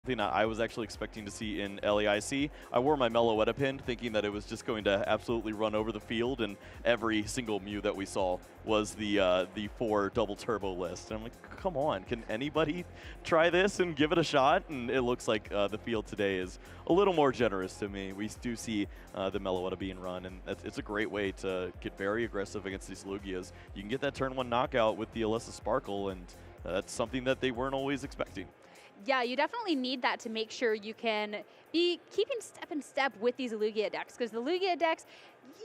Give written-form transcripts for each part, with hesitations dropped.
something that I was actually expecting to see in LAIC. I wore my Meloetta pin thinking that it was just going to absolutely run over the field, and every single Mew that we saw was the 4 double turbo list. And I'm like, come on, can anybody try this and give it a shot? And it looks like the field today is a little more generous to me. We do see the Meloetta being run, and it's a great way to get very aggressive against these Lugias. You can get that turn 1 knockout with the Alyssa Sparkle, and that's something that they weren't always expecting. Yeah, you definitely need that to make sure you can be keeping step in step with these Lugia decks, because the Lugia decks,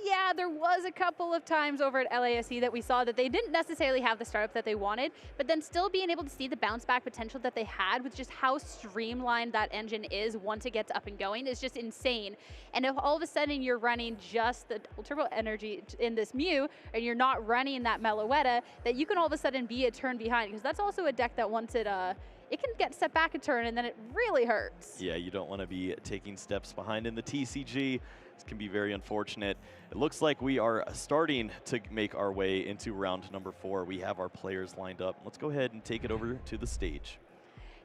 yeah, there was a couple of times over at LASC that we saw that they didn't necessarily have the startup that they wanted, but then still being able to see the bounce back potential that they had with just how streamlined that engine is once it gets up and going is just insane. And if all of a sudden you're running just the turbo energy in this Mew, and you're not running that Meloetta, that you can all of a sudden be a turn behind, because that's also a deck that once it can get set back a turn, and then it really hurts. Yeah, you don't want to be taking steps behind in the TCG. This can be very unfortunate. It looks like we are starting to make our way into round number 4. We have our players lined up. Let's go ahead and take it over to the stage.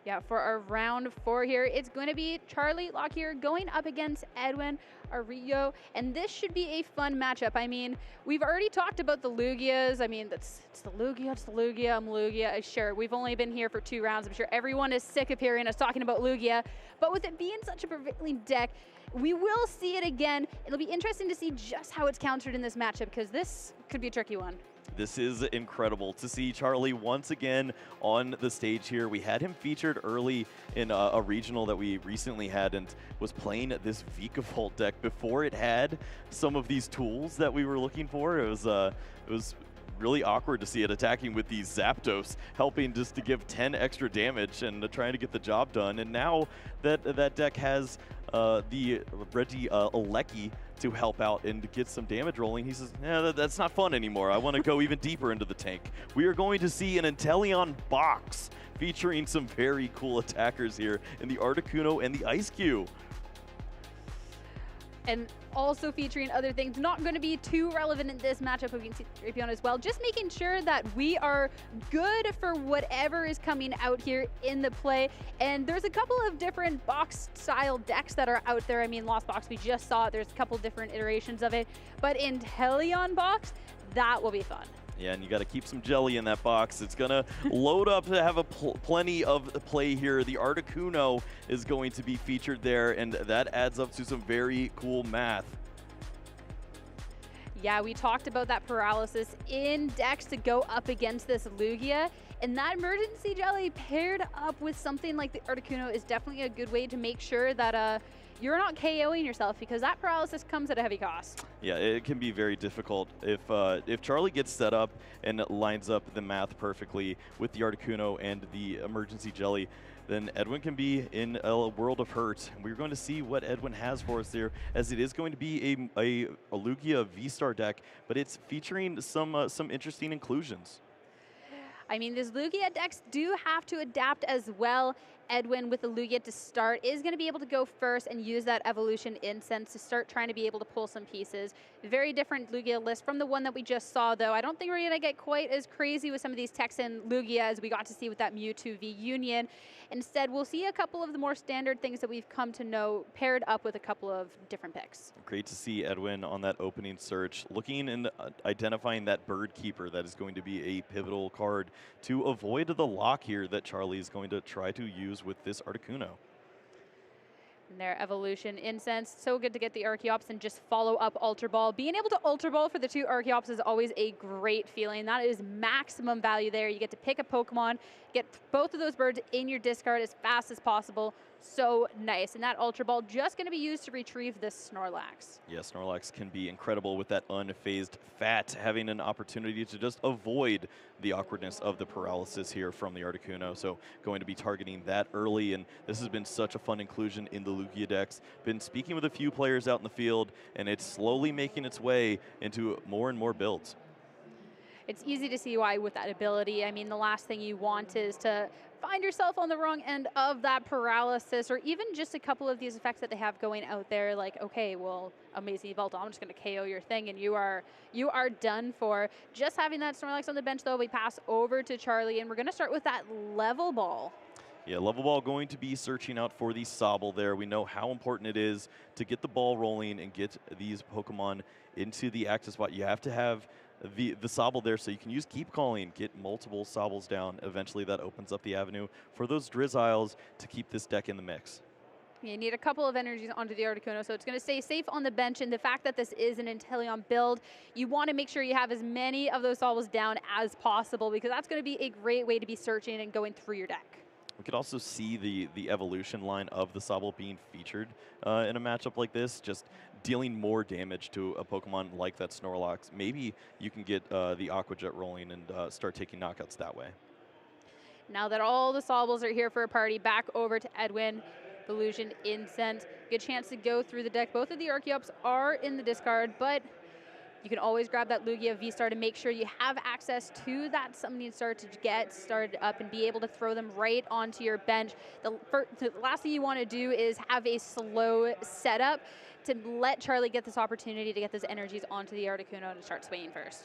Yeah, for our round 4 here, it's going to be Charlie Lockyer going up against Edwin Arrollo, and this should be a fun matchup. I mean, we've already talked about the Lugias. I mean, it's the Lugia, I'm Lugia. Sure, we've only been here for 2 rounds. I'm sure everyone is sick of hearing us talking about Lugia, but with it being such a prevailing deck, we will see it again. It'll be interesting to see just how it's countered in this matchup, because this could be a tricky one. This is incredible to see Charlie once again on the stage here. We had him featured early in a regional that we recently had, and was playing this Vikavolt deck before it had some of these tools that we were looking for. It was really awkward to see it attacking with these Zapdos, helping just to give 10 extra damage and trying to get the job done. And now that that deck has the Reggie Alecki to help out and get some damage rolling, he says, yeah, that's not fun anymore. I want to go even deeper into the tank. We are going to see an Inteleon box featuring some very cool attackers here in the Articuno and the Ice Cube. And also featuring other things, not going to be too relevant in this matchup against Drapion as well. Just making sure that we are good for whatever is coming out here in the play. And there's a couple of different box-style decks that are out there. I mean, Lost Box, we just saw it. There's a couple different iterations of it. But Inteleon Box, that will be fun. Yeah, and you got to keep some jelly in that box. It's going to load up to have plenty of play here. The Articuno is going to be featured there, and that adds up to some very cool math. Yeah, we talked about that paralysis in decks to go up against this Lugia, and that emergency jelly paired up with something like the Articuno is definitely a good way to make sure that you're not KOing yourself, because that paralysis comes at a heavy cost. Yeah, it can be very difficult. If Charlie gets set up and lines up the math perfectly with the Articuno and the emergency jelly, then Edwin can be in a world of hurt. We're going to see what Edwin has for us there, as it is going to be a Lugia V-Star deck, but it's featuring some interesting inclusions. I mean, these Lugia decks do have to adapt as well. Edwin, with the Lugia to start, is going to be able to go first and use that Evolution Incense to start trying to be able to pull some pieces. Very different Lugia list from the one that we just saw, though. I don't think we're going to get quite as crazy with some of these Texan Lugia as we got to see with that Mewtwo V Union. Instead, we'll see a couple of the more standard things that we've come to know paired up with a couple of different picks. Great to see Edwin on that opening search, looking and identifying that Bird Keeper that is going to be a pivotal card to avoid the lock here that Charlie is going to try to use with this Articuno. And their Evolution Incense, so good to get the Archeops and just follow up Ultra Ball. Being able to Ultra Ball for the 2 Archeops is always a great feeling. That is maximum value there. You get to pick a Pokemon, get both of those birds in your discard as fast as possible. So nice. And that Ultra Ball just going to be used to retrieve this Snorlax. Yeah, Snorlax can be incredible with that unfazed fat, having an opportunity to just avoid the awkwardness of the paralysis here from the Articuno. So going to be targeting that early, and this has been such a fun inclusion in the Lugia decks. Been speaking with a few players out in the field, and it's slowly making its way into more and more builds. It's easy to see why with that ability. I mean, the last thing you want is to find yourself on the wrong end of that paralysis, or even just a couple of these effects that they have going out there, like, okay, well, Amazing Evolve, I'm just going to KO your thing, and you are done for. Just having that Snorlax on the bench, though, we pass over to Charlie, and we're going to start with that level ball. Yeah, Level Ball going to be searching out for the Sobble there. We know how important it is to get the ball rolling and get these Pokemon into the active spot. You have to have the Sobble there so you can use Keep Calling, get multiple Sobbles down. Eventually that opens up the avenue for those Drizziles to keep this deck in the mix. You need a couple of energies onto the Articuno, so it's going to stay safe on the bench. And the fact that this is an Inteleon build, you want to make sure you have as many of those Sobbles down as possible, because that's going to be a great way to be searching and going through your deck. We could also see the evolution line of the Sobble being featured in a matchup like this, just dealing more damage to a Pokemon like that Snorlax. Maybe you can get the Aqua Jet rolling and start taking knockouts that way. Now that all the Sobbles are here for a party, back over to Edwin. Illusion, Incense, good chance to go through the deck. Both of the Archeops are in the discard, but you can always grab that Lugia V-Star to make sure you have access to that Summoning Star to get started up and be able to throw them right onto your bench. The last thing you want to do is have a slow setup to let Charlie get this opportunity to get those energies onto the Articuno to start swinging first.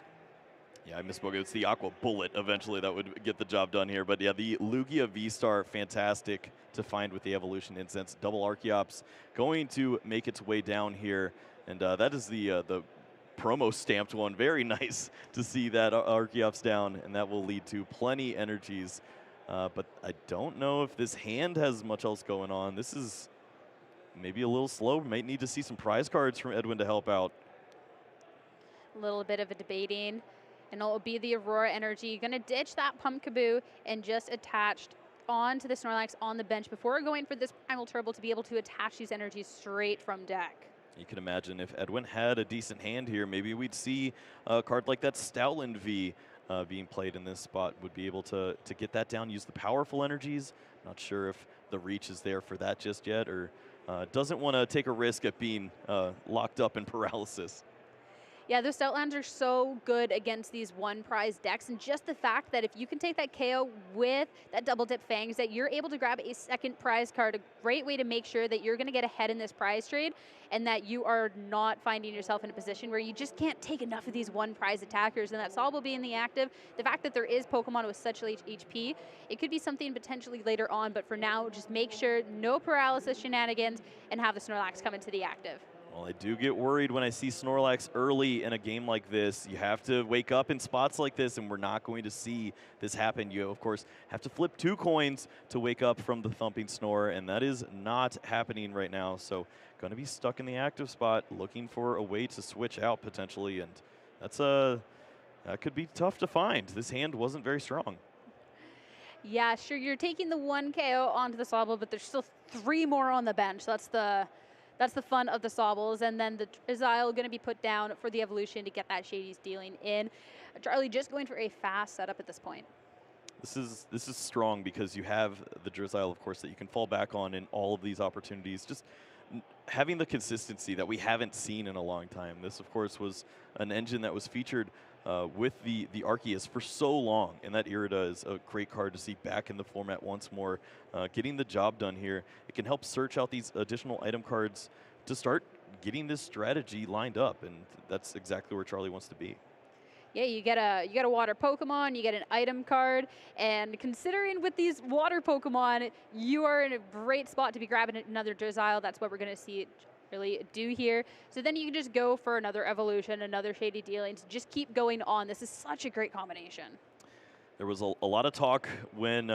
Yeah, I misspoke. It's the Aqua Bullet eventually that would get the job done here. But yeah, the Lugia V-Star, fantastic to find with the Evolution Incense. Double Archeops going to make its way down here. And that is the promo stamped one. Very nice to see that Archeops down. And that will lead to plenty energies. But I don't know if this hand has much else going on. This is maybe a little slow. Might need to see some prize cards from Edwin to help out. A little bit of a debating. And it'll be the Aurora Energy. Going to ditch that Pumpkaboo and just attached onto the Snorlax on the bench before going for this Primal Turbo to be able to attach these energies straight from deck. You can imagine if Edwin had a decent hand here, maybe we'd see a card like that Stoutland V being played in this spot. Would be able to get that down, use the powerful energies. Not sure if the reach is there for that just yet, or doesn't want to take a risk at being locked up in paralysis. Yeah, those Stoutlands are so good against these one prize decks, and just the fact that if you can take that KO with that double dip Fangs, that you're able to grab a second prize card, a great way to make sure that you're going to get ahead in this prize trade, and that you are not finding yourself in a position where you just can't take enough of these one prize attackers, and that Sobble being the active, the fact that there is Pokemon with such low HP, it could be something potentially later on, but for now, just make sure no paralysis shenanigans and have the Snorlax come into the active. Well, I do get worried when I see Snorlax early in a game like this. You have to wake up in spots like this, and we're not going to see this happen. You, of course, have to flip 2 coins to wake up from the thumping snore, and that is not happening right now. So going to be stuck in the active spot, looking for a way to switch out potentially, and that could be tough to find. This hand wasn't very strong. Yeah, sure, you're taking the 1 KO onto the Sobble, but there's still 3 more on the bench. That's the fun of the Sobbles, and then the Drizzile going to be put down for the Evolution to get that Shady's dealing in. Charlie just going for a fast setup at this point. This is strong because you have the Drizzile, of course, that you can fall back on in all of these opportunities. Just having the consistency that we haven't seen in a long time. This, of course, was an engine that was featured with the Arceus for so long, and that Irida is a great card to see back in the format once more. Getting the job done here, it can help search out these additional item cards to start getting this strategy lined up, and that's exactly where Charlie wants to be. Yeah, you get a water Pokemon, you get an item card, and considering with these water Pokemon, you are in a great spot to be grabbing another Drizzile. That's what we're going to see it really do here. So then you can just go for another Evolution, another Shady Dealings, just keep going on. This is such a great combination. There was a lot of talk when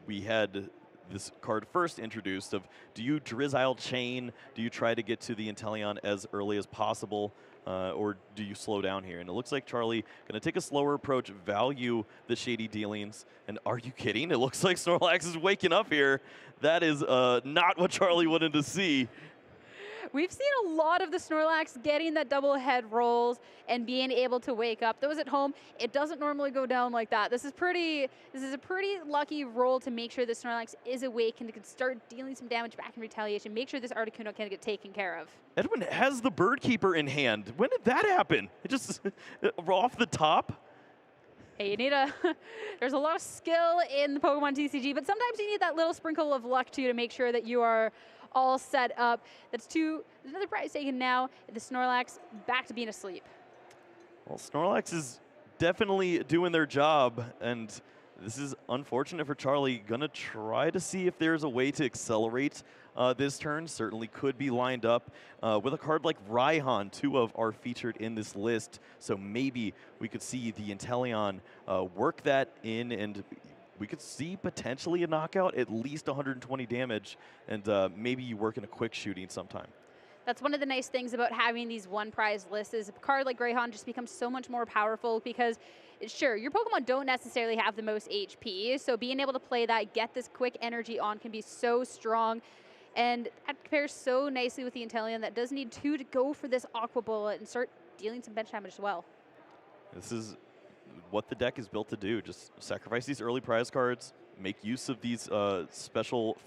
we had this card first introduced of, do you Drizzile chain? Do you try to get to the Inteleon as early as possible? Or do you slow down here? And it looks like Charlie going to take a slower approach, value the Shady Dealings. And are you kidding? It looks like Snorlax is waking up here. That is not what Charlie wanted to see. We've seen a lot of the Snorlax getting that double head rolls and being able to wake up. Those at home, it doesn't normally go down like that. This is a pretty lucky roll to make sure the Snorlax is awake and can start dealing some damage back in retaliation. Make sure this Articuno can get taken care of. Edwin has the Bird Keeper in hand. When did that happen? It just off the top? Hey, you need there's a lot of skill in the Pokemon TCG, but sometimes you need that little sprinkle of luck too to make sure that you are all set up. There's another prize taken now. The Snorlax back to being asleep. Well, Snorlax is definitely doing their job, and This is unfortunate for Charlie. Gonna try to see if there's a way to accelerate this turn. Certainly could be lined up with a card like Raihan. 2 of are featured in this list. So maybe we could see the Inteleon work that in, and we could see potentially a knockout, at least 120 damage, and maybe you work in a quick shooting sometime. That's one of the nice things about having these one prize lists is a card like Raihan just becomes so much more powerful because, sure, your Pokemon don't necessarily have the most HP, so being able to play that, get this quick energy on can be so strong. And that compares so nicely with the Inteleon that does need 2 to go for this Aqua Bullet and start dealing some bench damage as well. This is what the deck is built to do. Just sacrifice these early prize cards, make use of these special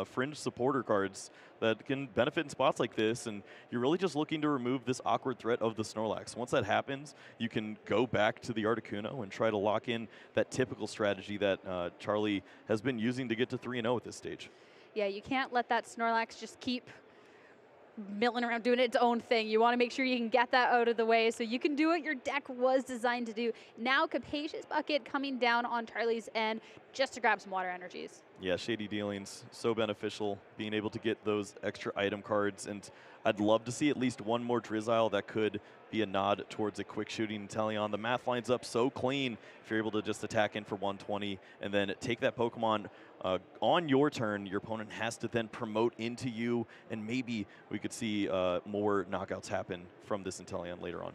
fringe supporter cards that can benefit in spots like this, and you're really just looking to remove this awkward threat of the Snorlax. Once that happens, you can go back to the Articuno and try to lock in that typical strategy that Charlie has been using to get to 3-0 at this stage. Yeah, you can't let that Snorlax just keep milling around doing its own thing. You want to make sure you can get that out of the way so you can do what your deck was designed to do. Now Capacious Bucket coming down on Charlie's end just to grab some water energies. Yeah, Shady Dealings, so beneficial, being able to get those extra item cards, and I'd love to see at least one more Drizzile that could be a nod towards a quick shooting Inteleon. The math lines up so clean if you're able to just attack in for 120 and then take that Pokemon on your turn. Your opponent has to then promote into you, and maybe we could see more knockouts happen from this Inteleon later on.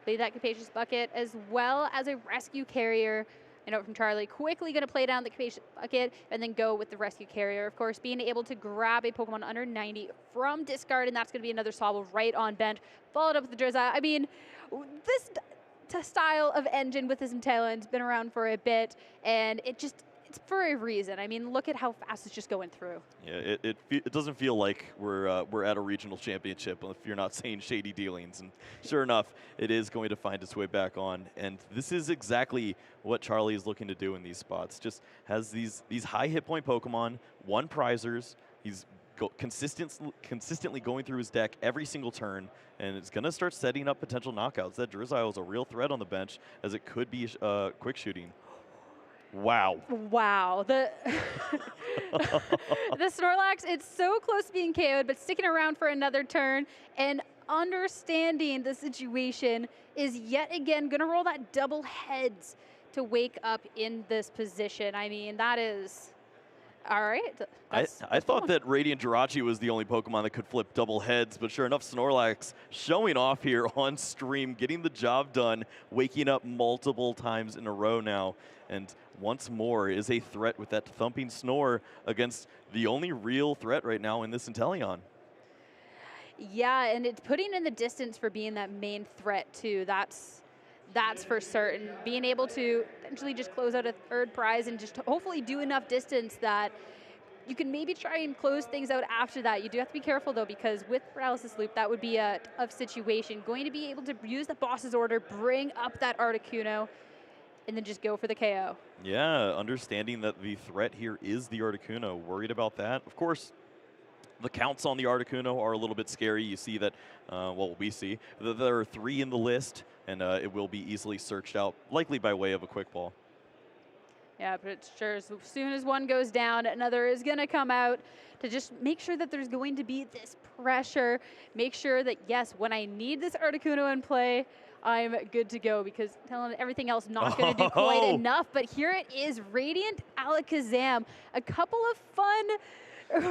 Play that Capacious Bucket as well as a Rescue Carrier. I know from Charlie, quickly going to play down the Capacious Bucket and then go with the Rescue Carrier. Of course, being able to grab a Pokemon under 90 from discard, and that's going to be another Sobble right on bench. Followed up with the Drizzile. I mean, this style of engine with this Inteleon has been around for a bit, and it's for a reason. I mean, look at how fast it's just going through. Yeah, it doesn't feel like we're at a regional championship if you're not saying Shady Dealings. And sure enough, it is going to find its way back on. And this is exactly what Charlie is looking to do in these spots. Just has these high hit point Pokemon, 1 prizers. He's consistently going through his deck every single turn, and it's going to start setting up potential knockouts. That Drizzile is a real threat on the bench, as it could be quick shooting. Wow. Wow. The Snorlax, it's so close to being KO'd, but sticking around for another turn and understanding the situation is yet again going to roll that double heads to wake up in this position. I mean, that is... All right. I thought that Radiant Jirachi was the only Pokemon that could flip double heads, but sure enough, Snorlax showing off here on stream, getting the job done, waking up multiple times in a row now, and once more is a threat with that thumping snore against the only real threat right now in this Inteleon. Yeah, and it's putting in the distance for being that main threat too. That's for certain. Being able to eventually just close out a 3rd prize and just hopefully do enough distance that you can maybe try and close things out after that. You do have to be careful though, because with Paralysis Loop, that would be a tough situation. Going to be able to use the boss's order, bring up that Articuno, and then just go for the KO. Yeah, understanding that the threat here is the Articuno. Worried about that. Of course, the counts on the Articuno are a little bit scary. You see that, well, we see that there are 3 in the list, and it will be easily searched out, likely by way of a quick ball. Yeah, but it's sure as soon as one goes down, another is going to come out to just make sure that there's going to be this pressure. Make sure that, yes, when I need this Articuno in play, I'm good to go, because telling everything else not going to do quite enough. But here it is, Radiant Alakazam. A couple of fun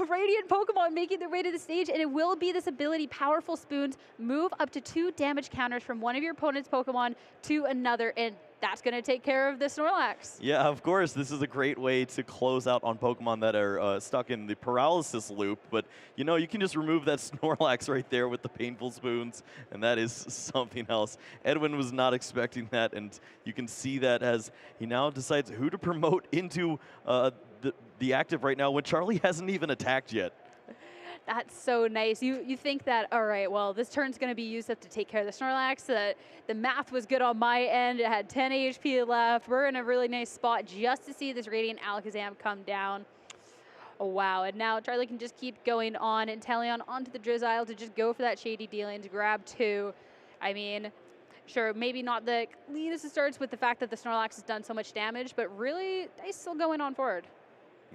Radiant Pokemon making their way to the stage, and it will be this ability, Powerful Spoons, move up to 2 damage counters from one of your opponent's Pokemon to another, and that's going to take care of the Snorlax. Yeah, of course. This is a great way to close out on Pokemon that are stuck in the paralysis loop. But, you know, you can just remove that Snorlax right there with the Painful Spoons, and that is something else. Edwin was not expecting that, and you can see that as he now decides who to promote into the active right now when Charlie hasn't even attacked yet. That's so nice. You think that, all right, well, this turn's going to be used up to take care of the Snorlax. The math was good on my end. It had 10 HP left. We're in a really nice spot just to see this Radiant Alakazam come down. Oh, wow. And now Charlie can just keep going on. Inteleon onto the Drizzile to just go for that Shady Dealing to grab 2. I mean, Sure, maybe not the cleanest of starts with the fact that the Snorlax has done so much damage, but really, he's still going on forward.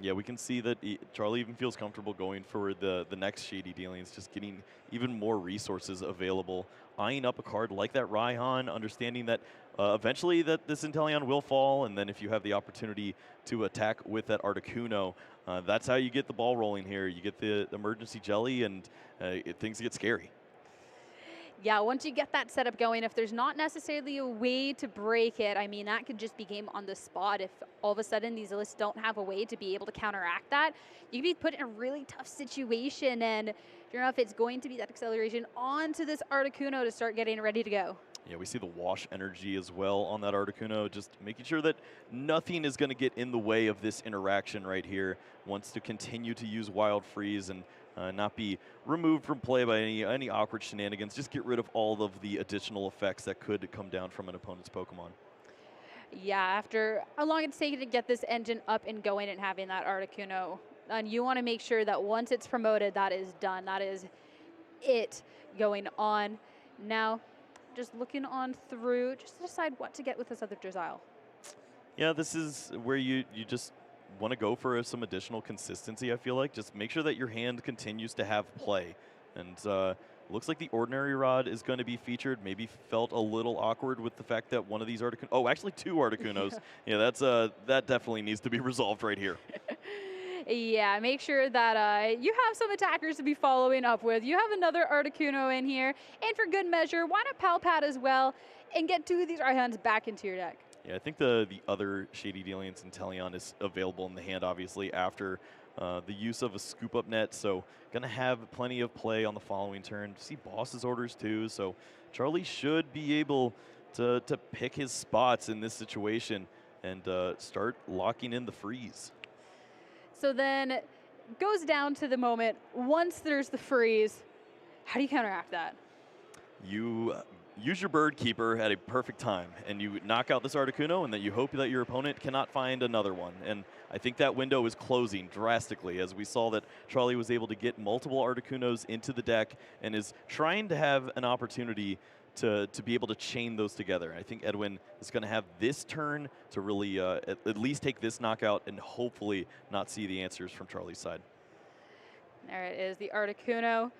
Yeah, we can see that Charlie even feels comfortable going for the next Shady Dealings, just getting even more resources available, eyeing up a card like that Raihan, understanding that eventually that this Inteleon will fall, and then if you have the opportunity to attack with that Articuno, that's how you get the ball rolling here. You get the emergency jelly, and things get scary. Yeah, once you get that setup going, if there's not necessarily a way to break it, I mean, that could just be game on the spot. If all of a sudden these lists don't have a way to be able to counteract that, you could be put in a really tough situation. And sure enough, it's going to be that acceleration onto this Articuno to start getting ready to go. Yeah, we see the wash energy as well on that Articuno, just making sure that nothing is going to get in the way of this interaction right here. Wants to continue to use Wild Freeze and not be removed from play by any awkward shenanigans. Just get rid of all of the additional effects that could come down from an opponent's Pokemon. Yeah, after how long it's taken to get this engine up and going and having that Articuno, and you want to make sure that once it's promoted, that is done. That is it going on. Now, just looking on through, just to decide what to get with this other Drizzile. Yeah, this is where you just want to go for some additional consistency, I feel like. Just make sure that your hand continues to have play. And looks like the Ordinary Rod is going to be featured. Maybe felt a little awkward with the fact that one of these Articunos, oh, actually 2 Articunos. Yeah, that definitely needs to be resolved right here. Yeah, make sure that you have some attackers to be following up with. You have another Articuno in here, and for good measure, why not Palpat as well and get 2 of these Raihans back into your deck? Yeah, I think the other Shady Dealings Inteleon is available in the hand, obviously, after the use of a scoop-up net, so going to have plenty of play on the following turn. See Boss's orders, too, so Charlie should be able to pick his spots in this situation and start locking in the freeze. So then goes down to the moment, once there's the freeze, how do you counteract that? You use your Bird Keeper at a perfect time, and you knock out this Articuno, and then you hope that your opponent cannot find another one. And I think that window is closing drastically, as we saw that Charlie was able to get multiple Articunos into the deck and is trying to have an opportunity to be able to chain those together. I think Edwin is going to have this turn to really at least take this knockout and hopefully not see the answers from Charlie's side. There it is, the Articuno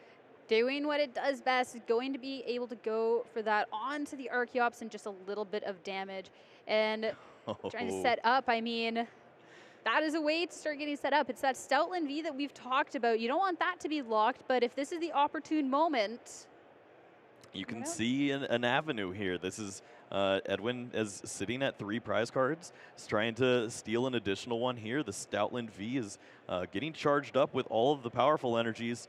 doing what it does best, is going to be able to go for that onto the Archeops and just a little bit of damage. And trying to set up, I mean, that is a way to start getting set up. It's that Stoutland V that we've talked about. You don't want that to be locked, but if this is the opportune moment, you can see an avenue here. This is Edwin is sitting at 3 prize cards. He's trying to steal an additional one here. The Stoutland V is getting charged up with all of the powerful energies.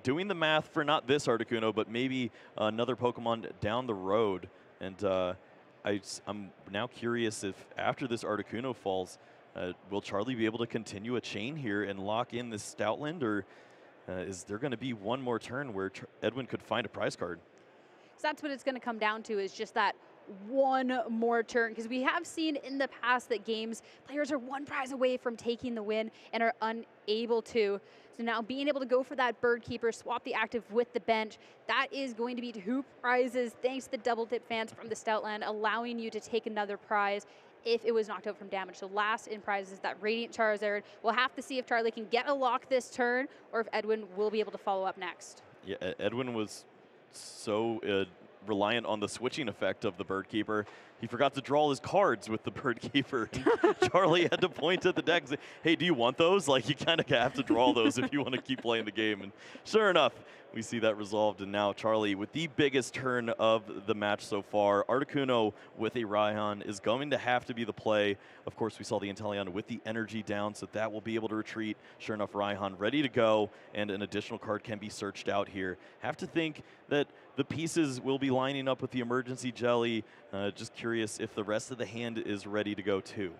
Doing the math for not this Articuno, but maybe another Pokemon down the road. And I'm now curious if after this Articuno falls, will Charlie be able to continue a chain here and lock in this Stoutland, or is there going to be one more turn where Edwin could find a prize card? So that's what it's going to come down to, is just that one more turn, because we have seen in the past that players are 1 prize away from taking the win and are unable to. So now being able to go for that Bird Keeper, swap the active with the bench, that is going to be 2 prizes thanks to the double tip fans from the Stoutland, allowing you to take another prize if it was knocked out from damage. So last in prizes, that Radiant Charizard. We'll have to see if Charlie can get a lock this turn or if Edwin will be able to follow up next. Yeah, Edwin was so reliant on the switching effect of the Bird Keeper. He forgot to draw his cards with the Bird Keeper. Charlie had to point at the deck and say, hey, do you want those? Like, you kind of have to draw those if you want to keep playing the game. And sure enough, we see that resolved. And now Charlie, with the biggest turn of the match so far, Articuno with a Raihan is going to have to be the play. Of course, we saw the Inteleon with the energy down, so that will be able to retreat. Sure enough, Raihan ready to go, and an additional card can be searched out here. Have to think that the pieces will be lining up with the emergency jelly. Just curious if the rest of the hand is ready to go too.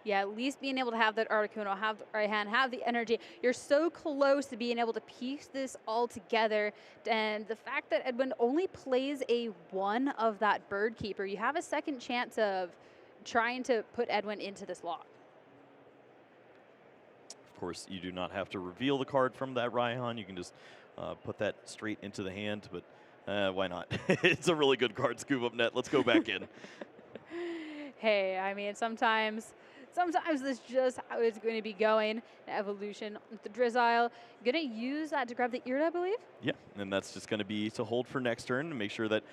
Yeah, at least being able to have that Articuno, have the Raihan, have the energy. You're so close to being able to piece this all together. And the fact that Edwin only plays a 1 of that Bird Keeper, you have a second chance of trying to put Edwin into this lock. Of course, you do not have to reveal the card from that Raihan. You can just put that straight into the hand. But Why not? It's a really good card, Scoop Up Net. Let's go back in. Hey, I mean, sometimes this is just how it's going to be going. Evolution with the Drizzile. Going to use that to grab the Irida, I believe? Yeah, and that's just going to be to hold for next turn to make sure that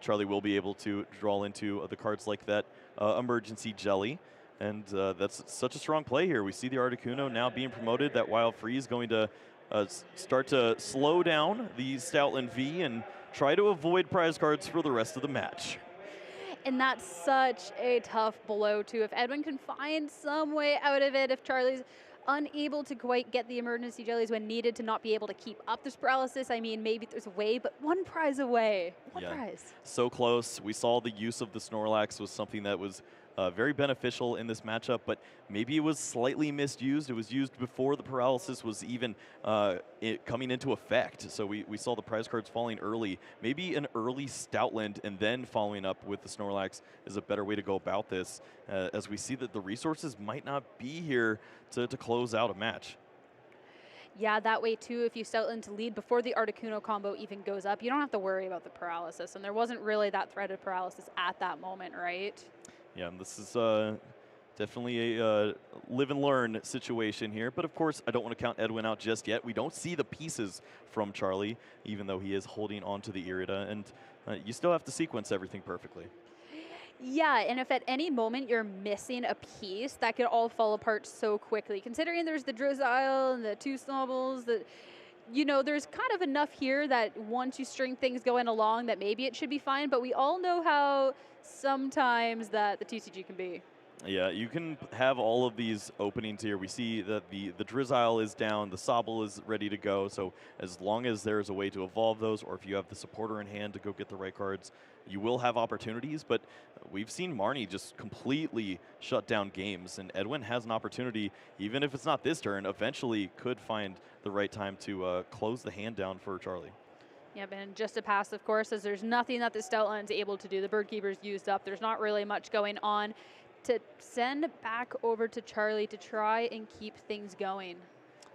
Charlie will be able to draw into the cards like that Emergency Jelly. And that's such a strong play here. We see the Articuno now being promoted. That Wild Freeze going to start to slow down the Stoutland V and try to avoid prize cards for the rest of the match. And that's such a tough blow, too. If Edwin can find some way out of it, if Charlie's unable to quite get the emergency jellies when needed to not be able to keep up this paralysis, I mean, maybe there's a way, but one prize away. One prize. So close. We saw the use of the Snorlax was something that was very beneficial in this matchup, but maybe it was slightly misused. It was used before the paralysis was even coming into effect. So we saw the prize cards falling early. Maybe an early Stoutland and then following up with the Snorlax is a better way to go about this, as we see that the resources might not be here to close out a match. Yeah, that way too, if you Stoutland to lead before the Articuno combo even goes up, you don't have to worry about the paralysis. And there wasn't really that threat of paralysis at that moment, right? Yeah, this is definitely a live and learn situation here. But of course, I don't want to count Edwin out just yet. We don't see the pieces from Charlie, even though he is holding on to the Irida. And you still have to sequence everything perfectly. Yeah, and if at any moment you're missing a piece, that could all fall apart so quickly. Considering there's the Drizzile and the two Snobbles, that, you know, there's kind of enough here that once you string things going along that maybe it should be fine, but we all know how sometimes that the TCG can be. Yeah, you can have all of these openings here. We see that the Drizzile is down, the Sobble is ready to go. So as long as there's a way to evolve those, or if you have the supporter in hand to go get the right cards, you will have opportunities. But we've seen Marnie just completely shut down games, and Edwin has an opportunity, even if it's not this turn, eventually could find the right time to close the hand down for Charlie. Yep, and just a pass, of course, as there's nothing that the Stoutland's able to do. The Birdkeeper's used up. There's not really much going on to send back over to Charlie to try and keep things going.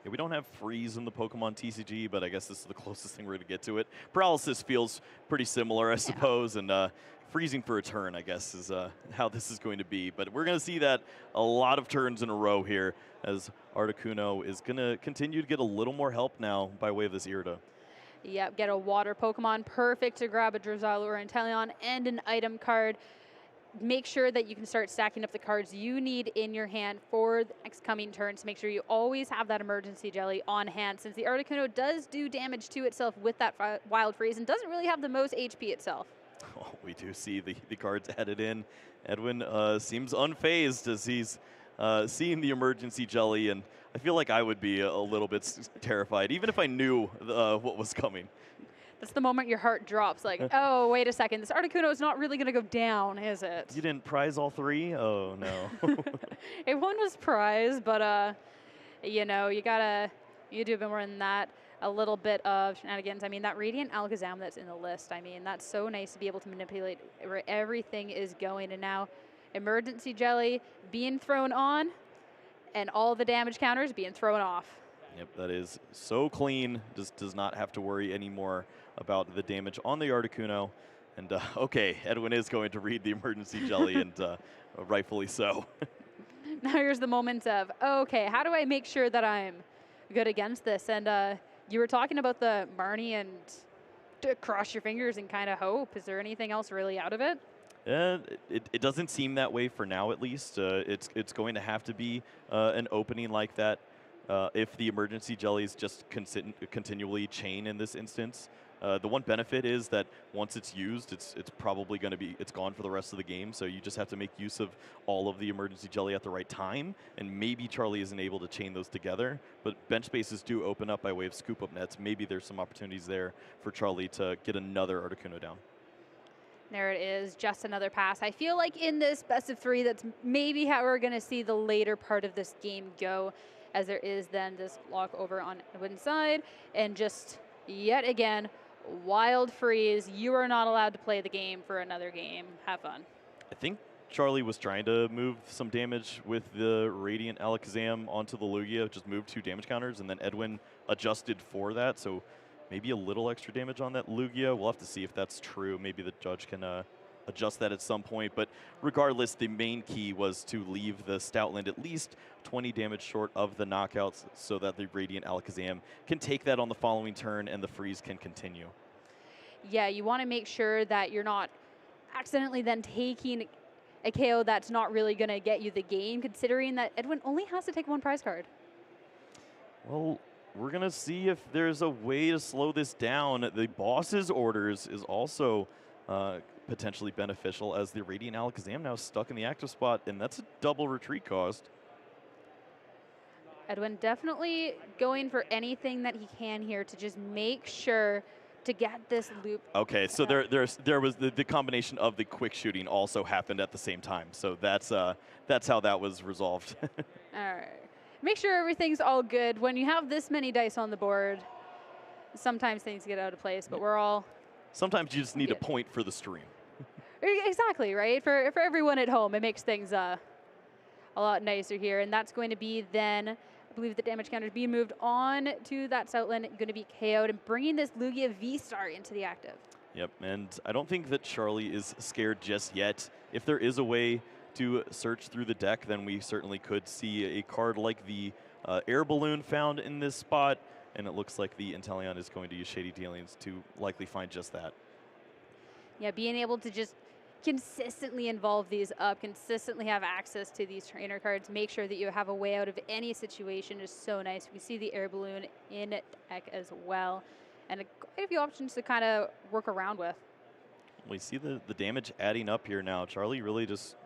Yeah, we don't have freeze in the Pokemon TCG, but I guess this is the closest thing we're going to get to it. Paralysis feels pretty similar, I suppose, and freezing for a turn, I guess, is how this is going to be. But we're going to see that a lot of turns in a row here, as Articuno is going to continue to get a little more help now by way of this Irida. Yep, get a water Pokemon, perfect to grab a Drizzile or Inteleon and an item card. Make sure that you can start stacking up the cards you need in your hand for the next coming turns. Make sure you always have that emergency jelly on hand, since the Articuno does do damage to itself with that Wild Freeze and doesn't really have the most HP itself. Oh, we do see the cards added in. Edwin seems unfazed as he's seeing the emergency jelly, and I feel like I would be a little bit terrified, even if I knew what was coming. That's the moment your heart drops, like, oh, wait a second, this Articuno is not really going to go down, is it? You didn't prize all three? Oh, no. One was prize, but, you know, you do a bit more than that. A little bit of shenanigans. I mean, that Radiant Alakazam that's in the list, I mean, that's so nice to be able to manipulate where everything is going. And now, emergency jelly being thrown on, and all the damage counters being thrown off. Yep, that is so clean. Just does not have to worry anymore about the damage on the Articuno. And okay, Edwin is going to read the emergency jelly, and rightfully so. Now here's the moment of, okay, how do I make sure that I'm good against this? And you were talking about the Marnie and to cross your fingers and kind of hope. Is there anything else really out of it? It doesn't seem that way for now, at least. It's going to have to be an opening like that if the emergency jellies just continually chain in this instance. The one benefit is that once it's used, it's probably going to be, it's gone for the rest of the game. So you just have to make use of all of the emergency jelly at the right time. And maybe Charlie isn't able to chain those together. But bench spaces do open up by way of scoop up nets. Maybe there's some opportunities there for Charlie to get another Articuno down. There it is, just another pass. I feel like in this best of three, that's maybe how we're going to see the later part of this game go, as there is then this lock over on Edwin's side. And just yet again, Wild Freeze. You are not allowed to play the game for another game. Have fun. I think Charlie was trying to move some damage with the Radiant Alakazam onto the Lugia, just moved 2 damage counters, and then Edwin adjusted for that. So maybe a little extra damage on that Lugia. We'll have to see if that's true. Maybe the judge can adjust that at some point. But regardless, the main key was to leave the Stoutland at least 20 damage short of the knockouts so that the Radiant Alakazam can take that on the following turn and the freeze can continue. Yeah, you want to make sure that you're not accidentally then taking a KO that's not really going to get you the game, considering that Edwin only has to take one prize card. Well, we're going to see if there's a way to slow this down. The boss's orders is also potentially beneficial, as the Radiant Alakazam now stuck in the active spot, and that's a double retreat cost. Edwin definitely going for anything that he can here to just make sure to get this loop. Okay, so there was the combination of the quick shooting also happened at the same time. So that's how that was resolved. All right. Make sure everything's all good. When you have this many dice on the board, sometimes things get out of place, but we're all... Sometimes you just need a point for the stream. Exactly, right? For everyone at home, it makes things a lot nicer here. And that's going to be then... I believe the damage counter is being moved on to that Stoutland, going to be KO'd, and bringing this Lugia V-Star into the active. Yep, and I don't think that Charlie is scared just yet. If there is a way to search through the deck, then we certainly could see a card like the Air Balloon found in this spot, and it looks like the Inteleon is going to use Shady Dealings to likely find just that. Yeah, being able to just consistently involve these up, consistently have access to these trainer cards, make sure that you have a way out of any situation is so nice. We see the Air Balloon in deck as well, and quite a few options to kind of work around with. We see the damage adding up here now. Charlie really just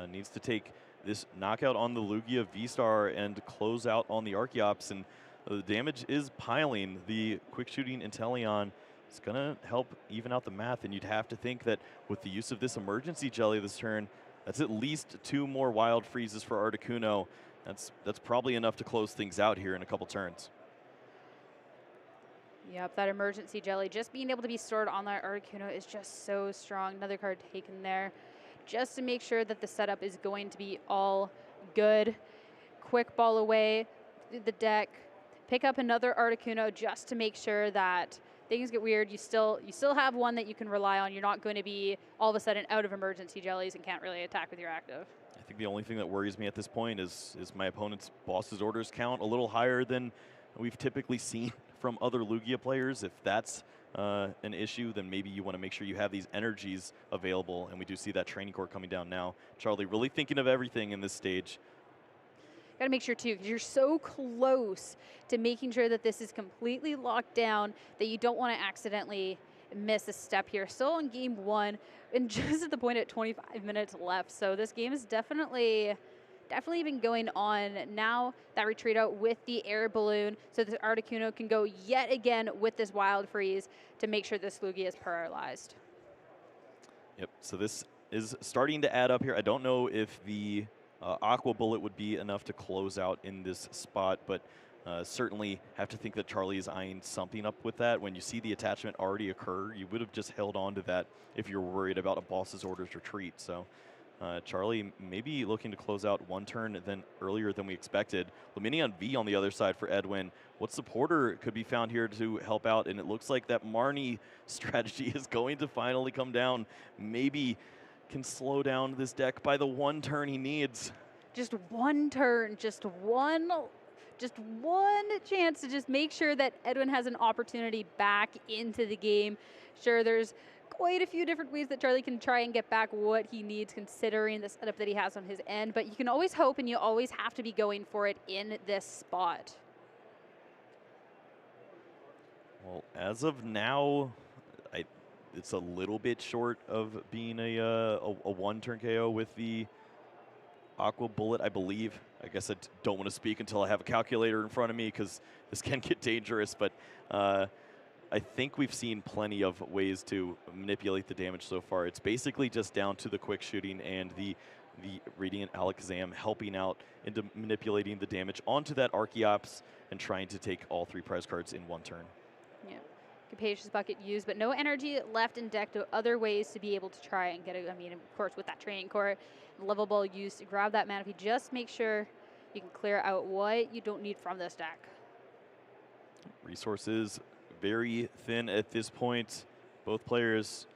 needs to take this knockout on the Lugia V-Star and close out on the Archeops, and the damage is piling. The quick shooting Inteleon is going to help even out the math, and you'd have to think that with the use of this emergency jelly this turn, that's at least 2 more wild freezes for Articuno. That's probably enough to close things out here in a couple turns. Yep, that emergency jelly just being able to be stored on that Articuno is just so strong. Another card taken there just to make sure that the setup is going to be all good. Quick ball away through the deck. Pick up another Articuno just to make sure that things get weird. You still have one that you can rely on. You're not going to be all of a sudden out of emergency jellies and can't really attack with your active. I think the only thing that worries me at this point is my opponent's boss's orders count a little higher than we've typically seen from other Lugia players. If that's an issue, then maybe you want to make sure you have these energies available, and we do see that training core coming down now. Charlie really thinking of everything in this stage. Got to make sure too, because you're so close to making sure that this is completely locked down that you don't want to accidentally miss a step here. Still in game 1, and just at the point at 25 minutes left. So this game is definitely been going on. Now that retreat out with the Air Balloon, so that Articuno can go yet again with this Wild Freeze to make sure this Lugia is paralyzed. Yep. So this is starting to add up here. I don't know if the Aqua Bullet would be enough to close out in this spot, but certainly have to think that Charlie is eyeing something up with that. When you see the attachment already occur, you would have just held on to that if you're worried about a boss's orders retreat. So Charlie maybe looking to close out one turn earlier than we expected. Luminion V on the other side for Edwin. What supporter could be found here to help out? And it looks like that Marnie strategy is going to finally come down. Maybe can slow down this deck by the one turn he needs. Just one turn, just one chance to just make sure that Edwin has an opportunity back into the game. Sure, there's quite a few different ways that Charlie can try and get back what he needs considering the setup that he has on his end, but you can always hope and you always have to be going for it in this spot. Well, as of now, it's a little bit short of being a one-turn KO with the Aqua Bullet, I believe. I guess I don't want to speak until I have a calculator in front of me because this can get dangerous, but I think we've seen plenty of ways to manipulate the damage so far. It's basically just down to the quick shooting and the Radiant Alakazam helping out into manipulating the damage onto that Archeops and trying to take all 3 prize cards in one turn. Yeah. Capacious Bucket used, but no energy left in deck to other ways to be able to try and get it. I mean, of course, with that training core, level ball used to grab that mana. If you just make sure you can clear out what you don't need from this deck. Resources very thin at this point. Both players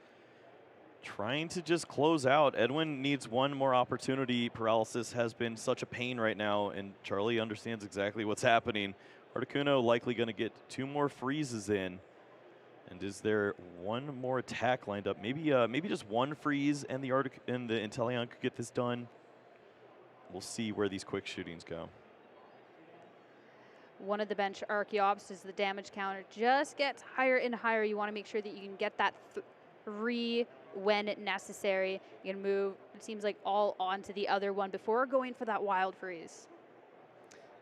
trying to just close out. Edwin needs one more opportunity. Paralysis has been such a pain right now, and Charlie understands exactly what's happening. Articuno likely going to get 2 more freezes in. And is there one more attack lined up? Maybe just one freeze and the Inteleon could get this done. We'll see where these quick shootings go. One of the bench Archeops is the damage counter just gets higher and higher. You want to make sure that you can get that 3 when necessary. You can move, it seems like, all onto the other one before going for that wild freeze.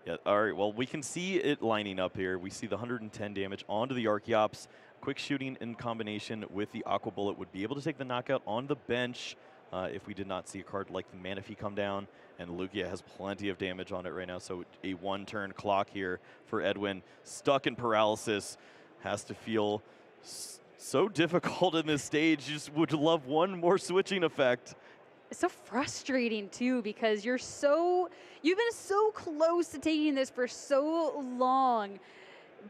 Yeah, all right, well, we can see it lining up here. We see the 110 damage onto the Archeops. Quick shooting in combination with the Aqua Bullet would be able to take the knockout on the bench if we did not see a card like the Manaphy come down. And Lugia has plenty of damage on it right now, so a 1-turn clock here for Edwin. Stuck in paralysis, has to feel so difficult in this stage. Just would love one more switching effect. It's so frustrating too, because you've been so close to taking this for so long,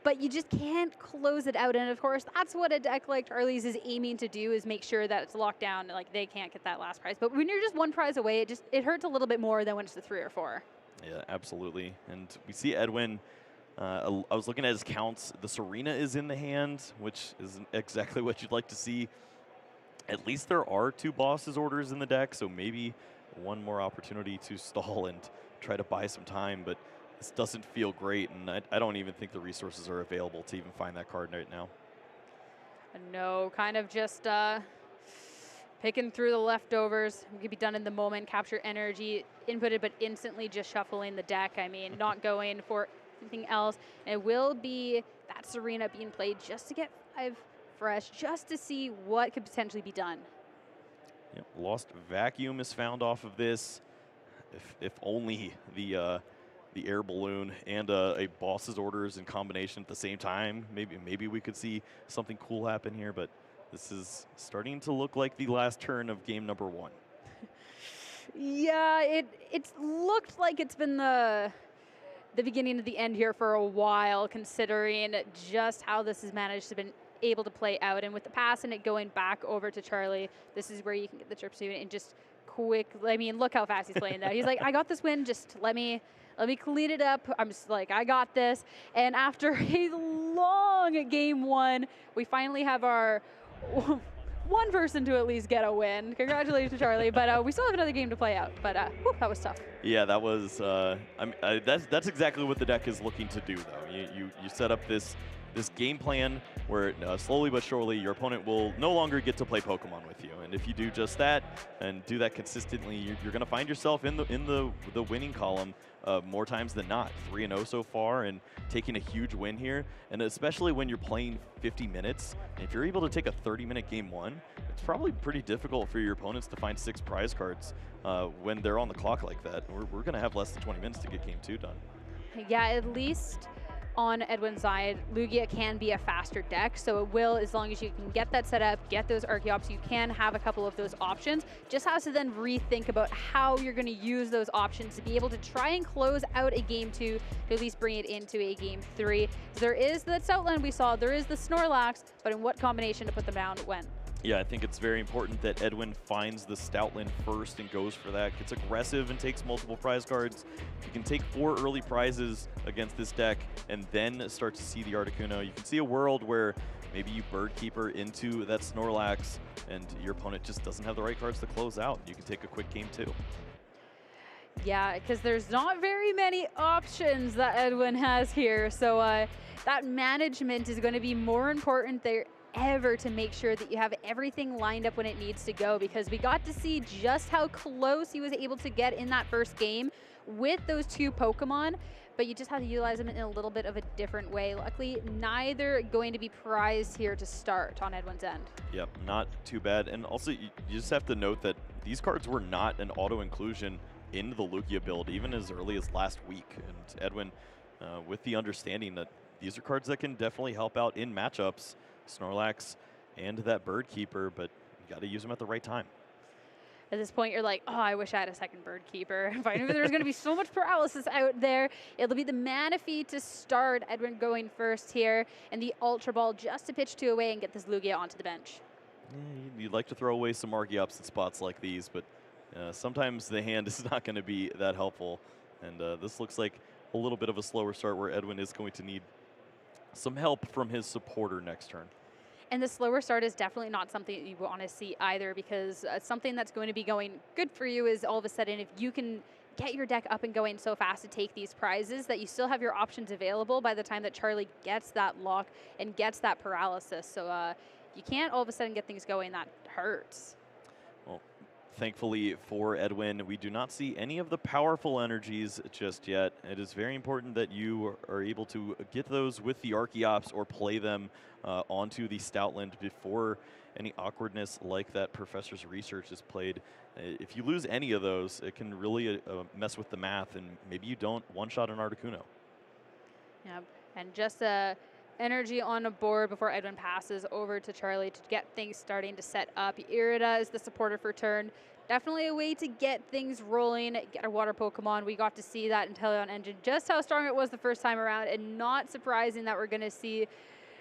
but you just can't close it out. And of course, that's what a deck like Charlie's is aiming to do, is make sure that it's locked down, like they can't get that last prize. But when you're just 1 prize away, it hurts a little bit more than when it's the 3 or 4. Yeah, absolutely. And we see Edwin, I was looking at his counts. The Serena is in the hand, which isn't exactly what you'd like to see. At least there are 2 bosses orders in the deck, so maybe one more opportunity to stall and try to buy some time, but this doesn't feel great, and I don't even think the resources are available to even find that card right now. No, kind of just picking through the leftovers. We could be done in the moment, capture energy, inputted, but instantly just shuffling the deck. I mean, not going for anything else. And it will be that Serena being played just to get 5 fresh, just to see what could potentially be done. Yep, Lost Vacuum is found off of this. If only the air balloon and a boss's orders in combination at the same time. Maybe we could see something cool happen here, but this is starting to look like the last turn of game number 1. Yeah, it's looked like it's been the beginning of the end here for a while, considering just how this has managed to been able to play out. And with the pass and it going back over to Charlie, this is where you can get the trip suit and just quick. I mean, look how fast he's playing that. He's like, I got this win, just let me clean it up. I'm just like, I got this. And after a long game 1, we finally have our one person to at least get a win. Congratulations, Charlie. But we still have another game to play out. But whew, that was tough. Yeah, that was. That's exactly what the deck is looking to do, though. You set up this game plan where slowly but surely your opponent will no longer get to play Pokemon with you. And if you do just that and do that consistently, you're going to find yourself in the winning column more times than not. 3-0 so far and taking a huge win here. And especially when you're playing 50 minutes, and if you're able to take a 30-minute game 1, it's probably pretty difficult for your opponents to find 6 prize cards when they're on the clock like that. We're going to have less than 20 minutes to get game 2 done. Yeah, at least on Edwin's side, Lugia can be a faster deck, so it will, as long as you can get that set up, get those Archeops, you can have a couple of those options. Just has to then rethink about how you're going to use those options to be able to try and close out a game 2, to at least bring it into a game 3. There is the Stoutland we saw, there is the Snorlax, but in what combination to put them down when? Yeah, I think it's very important that Edwin finds the Stoutland first and goes for that. Gets aggressive and takes multiple prize cards. You can take 4 early prizes against this deck and then start to see the Articuno. You can see a world where maybe you Bird Keeper into that Snorlax and your opponent just doesn't have the right cards to close out. You can take a quick game 2. Yeah, because there's not very many options that Edwin has here. So that management is going to be more important there ever, to make sure that you have everything lined up when it needs to go, because we got to see just how close he was able to get in that first game with those 2 Pokemon, but you just have to utilize them in a little bit of a different way. Luckily, neither going to be prized here to start on Edwin's end. Yep, not too bad. And also, you just have to note that these cards were not an auto-inclusion in the Lugia build, even as early as last week. And Edwin, with the understanding that these are cards that can definitely help out in matchups, Snorlax and that Bird Keeper, but you got to use them at the right time. At this point, you're like, oh, I wish I had a second bird keeper. If I knew there was going to be so much paralysis out there. It'll be the Manaphy to start. Edwin going first here, and the Ultra Ball just to pitch 2 away and get this Lugia onto the bench. Yeah, you'd like to throw away some Archeops at spots like these, but sometimes the hand is not going to be that helpful. And this looks like a little bit of a slower start where Edwin is going to need some help from his supporter next turn. And the slower start is definitely not something that you want to see either, because something that's going to be going good for you is all of a sudden if you can get your deck up and going so fast to take these prizes that you still have your options available by the time that Charlie gets that lock and gets that paralysis. So you can't all of a sudden get things going. That hurts. Well, thankfully for Edwin, we do not see any of the powerful energies just yet. It is very important that you are able to get those with the Archeops or play them onto the Stoutland before any awkwardness like that Professor's Research is played. If you lose any of those, it can really mess with the math, and maybe you don't one-shot an Articuno. Yeah, and just energy on a board before Edwin passes over to Charlie to get things starting to set up. Irida is the supporter for turn. Definitely a way to get things rolling, get a water Pokemon. We got to see that Inteleon Engine, just how strong it was the first time around, and not surprising that we're going to see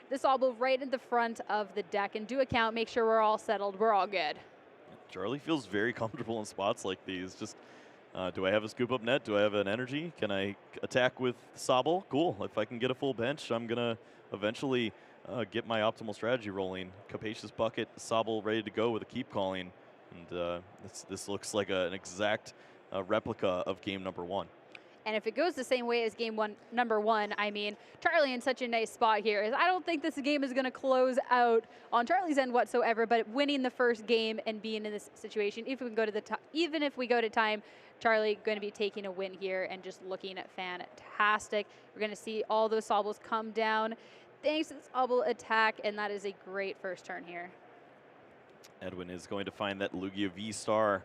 the Sobble right in the front of the deck. And do account, make sure we're all settled, we're all good. Charlie feels very comfortable in spots like these. Just, do I have a scoop up net? Do I have an energy? Can I attack with Sobble? Cool. If I can get a full bench, I'm going to eventually get my optimal strategy rolling. Capacious Bucket, Sobble ready to go with a Keep Calling. And this looks like an exact replica of game number 1. And if it goes the same way as number one, I mean, Charlie in such a nice spot here. I don't think this game is going to close out on Charlie's end whatsoever, but winning the first game and being in this situation, even if we go to time, Charlie going to be taking a win here and just looking at fantastic. We're going to see all those Sobbles come down thanks to this Sobble attack, and that is a great first turn here. Edwin is going to find that Lugia V-Star.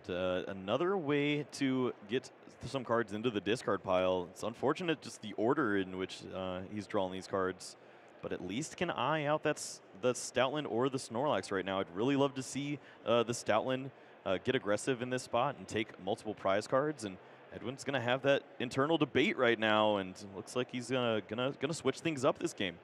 And another way to get some cards into the discard pile. It's unfortunate just the order in which he's drawing these cards, but at least can eye out the Stoutland or the Snorlax right now. I'd really love to see the Stoutland get aggressive in this spot and take multiple prize cards, and Edwin's going to have that internal debate right now, and it looks like he's gonna switch things up this game.